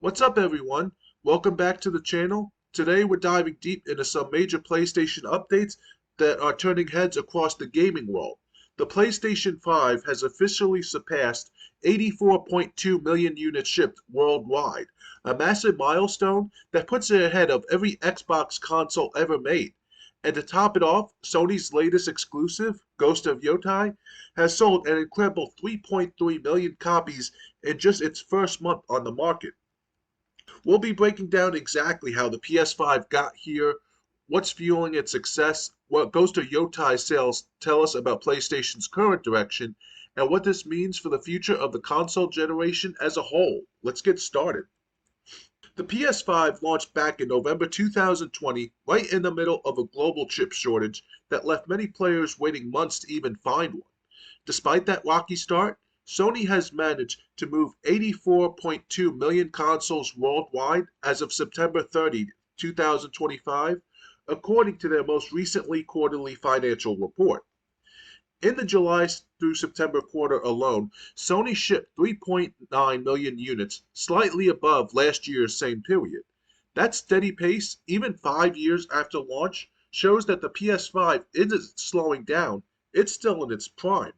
What's up, everyone? Welcome back to the channel. Today we're diving deep into some major PlayStation updates that are turning heads across the gaming world. The PlayStation 5 has officially surpassed 84.2 million units shipped worldwide, a massive milestone that puts it ahead of every Xbox console ever made. And to top it off, Sony's latest exclusive, Ghost of Yotei, has sold an incredible 3.3 million copies in just its first month on the market. We'll be breaking down exactly how the PS5 got here, what's fueling its success, what Ghost of Yotai sales tell us about PlayStation's current direction, and what this means for the future of the console generation as a whole. Let's get started. The PS5 launched back in November 2020, right in the middle of a global chip shortage that left many players waiting months to even find one. Despite that rocky start, Sony has managed to move 84.2 million consoles worldwide as of September 30, 2025, according to their most recently quarterly financial report. In the July through September quarter alone, Sony shipped 3.9 million units, slightly above last year's same period. That steady pace, even 5 years after launch, shows that the PS5 isn't slowing down, it's still in its prime.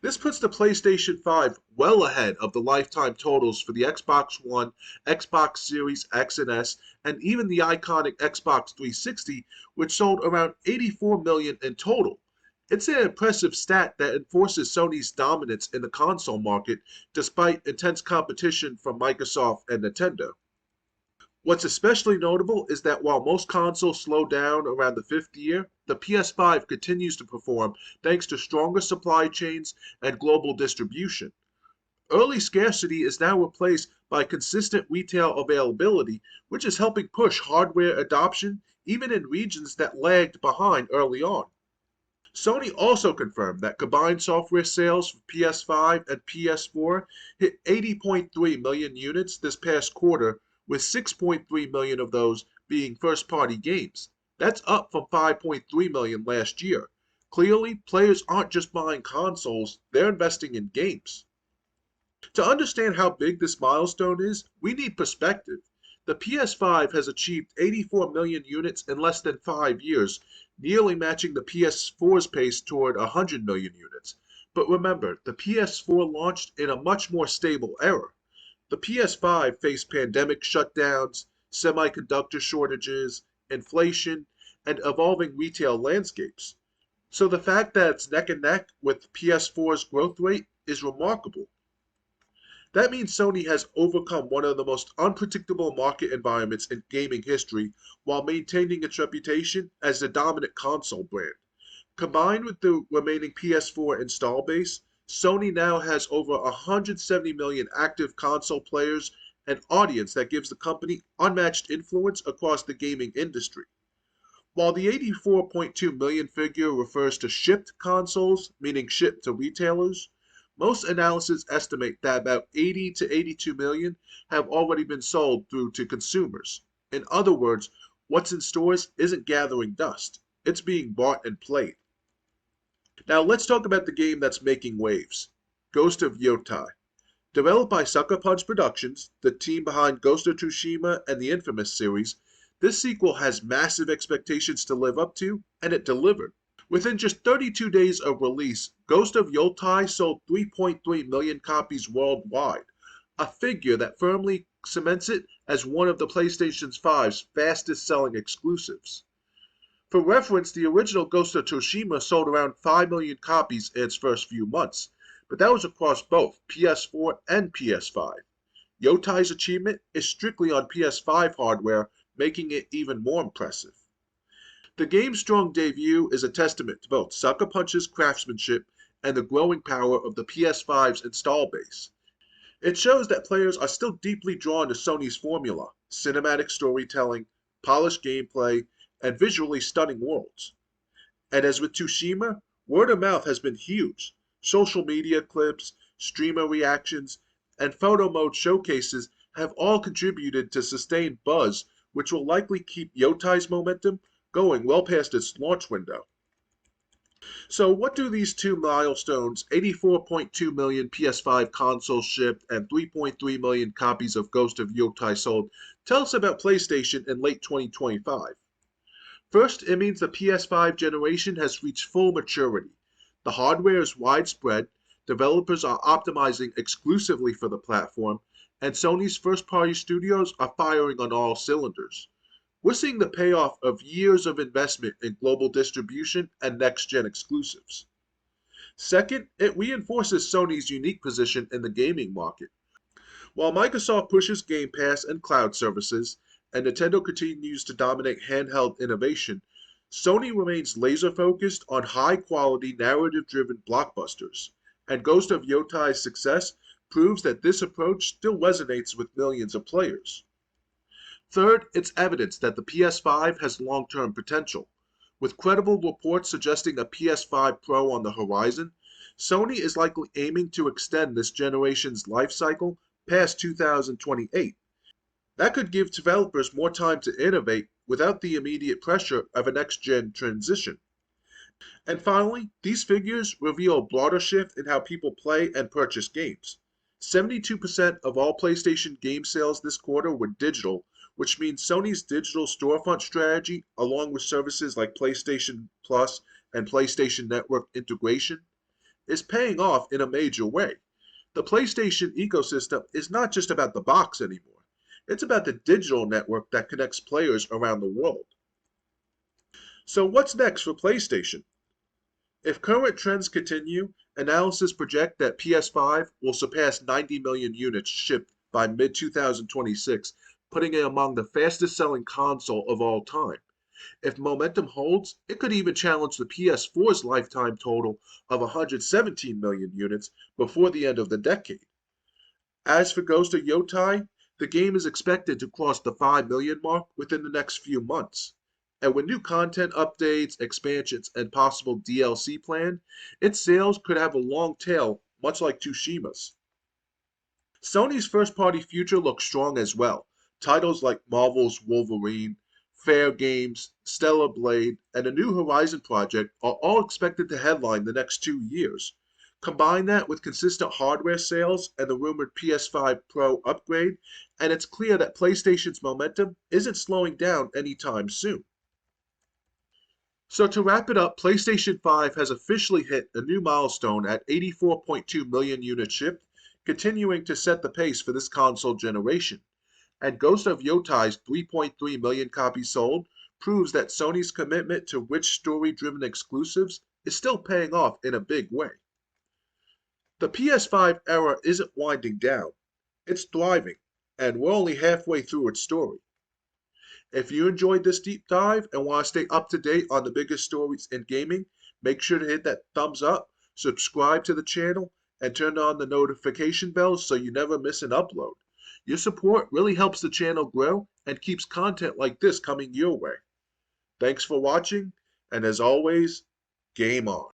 This puts the PlayStation 5 well ahead of the lifetime totals for the Xbox One, Xbox Series X and S, and even the iconic Xbox 360, which sold around 84 million in total. It's an impressive stat that enforces Sony's dominance in the console market despite intense competition from Microsoft and Nintendo. What's especially notable is that while most consoles slow down around the fifth year, the PS5 continues to perform thanks to stronger supply chains and global distribution. Early scarcity is now replaced by consistent retail availability, which is helping push hardware adoption even in regions that lagged behind early on. Sony also confirmed that combined software sales for PS5 and PS4 hit 80.3 million units this past quarter, with 6.3 million of those being first party games. That's up from 5.3 million last year. Clearly, players aren't just buying consoles, they're investing in games. To understand how big this milestone is, we need perspective. The PS5 has achieved 84 million units in less than 5 years, nearly matching the PS4's pace toward 100 million units. But remember, the PS4 launched in a much more stable era. The PS5 faced pandemic shutdowns, semiconductor shortages, inflation, and evolving retail landscapes. So the fact that it's neck and neck with PS4's growth rate is remarkable. That means Sony has overcome one of the most unpredictable market environments in gaming history while maintaining its reputation as the dominant console brand. Combined with the remaining PS4 install base, Sony now has over 170 million active console players, an audience that gives the company unmatched influence across the gaming industry. While the 84.2 million figure refers to shipped consoles, meaning shipped to retailers, most analysis estimate that about 80 to 82 million have already been sold through to consumers. In other words, what's in stores isn't gathering dust, it's being bought and played. Now let's talk about the game that's making waves, Ghost of Yotei. Developed by Sucker Punch Productions, the team behind Ghost of Tsushima and the Infamous series, this sequel has massive expectations to live up to, and it delivered. Within just 32 days of release, Ghost of Yotei sold 3.3 million copies worldwide, a figure that firmly cements it as one of the PlayStation 5's fastest selling exclusives. For reference, the original Ghost of Tsushima sold around 5 million copies in its first few months, but that was across both PS4 and PS5. Yotei's achievement is strictly on PS5 hardware, making it even more impressive. The game's strong debut is a testament to both Sucker Punch's craftsmanship and the growing power of the PS5's install base. It shows that players are still deeply drawn to Sony's formula, cinematic storytelling, polished gameplay, and visually stunning worlds. And as with Tsushima, word of mouth has been huge. Social media clips, streamer reactions, and photo mode showcases have all contributed to sustained buzz, which will likely keep Yotei's momentum going well past its launch window. So what do these two milestones, 84.2 million PS5 consoles shipped and 3.3 million copies of Ghost of Yotei sold, tell us about PlayStation in late 2025? First, it means the PS5 generation has reached full maturity. The hardware is widespread, developers are optimizing exclusively for the platform, and Sony's first party studios are firing on all cylinders. We're seeing the payoff of years of investment in global distribution and next gen exclusives. Second, it reinforces Sony's unique position in the gaming market. While Microsoft pushes Game Pass and cloud services, and Nintendo continues to dominate handheld innovation, Sony remains laser focused on high quality, narrative driven blockbusters. And Ghost of Yotai's success proves that this approach still resonates with millions of players. Third, it's evidence that the PS5 has long term potential. With credible reports suggesting a PS5 Pro on the horizon, Sony is likely aiming to extend this generation's life cycle past 2028. That could give developers more time to innovate without the immediate pressure of a next gen transition. And finally, these figures reveal a broader shift in how people play and purchase games. 72% of all PlayStation game sales this quarter were digital, which means Sony's digital storefront strategy, along with services like PlayStation Plus and PlayStation Network integration, is paying off in a major way. The PlayStation ecosystem is not just about the box anymore, it's about the digital network that connects players around the world. So, what's next for PlayStation? If current trends continue, analysis project that PS5 will surpass 90 million units shipped by mid 2026, putting it among the fastest selling console of all time. If momentum holds, it could even challenge the PS4's lifetime total of 117 million units before the end of the decade. As for Ghost of Yotei, the game is expected to cross the 5 million mark within the next few months. And with new content updates, expansions, and possible DLC planned, its sales could have a long tail, much like Tsushima's. Sony's first party future looks strong as well. Titles like Marvel's Wolverine, Fair Games, Stellar Blade, and a New Horizon project are all expected to headline the next 2 years. Combine that with consistent hardware sales and the rumored PS5 Pro upgrade, and it's clear that PlayStation's momentum isn't slowing down anytime soon. So to wrap it up, PlayStation 5 has officially hit a new milestone at 84.2 million units shipped, continuing to set the pace for this console generation. And Ghost of Yotai's 3.3 million copies sold proves that Sony's commitment to rich story-driven exclusives is still paying off in a big way. The PS5 era isn't winding down, it's thriving, and we're only halfway through its story. If you enjoyed this deep dive and want to stay up to date on the biggest stories in gaming, make sure to hit that thumbs up, subscribe to the channel, and turn on the notification bell so you never miss an upload. Your support really helps the channel grow and keeps content like this coming your way. Thanks for watching, and as always, game on.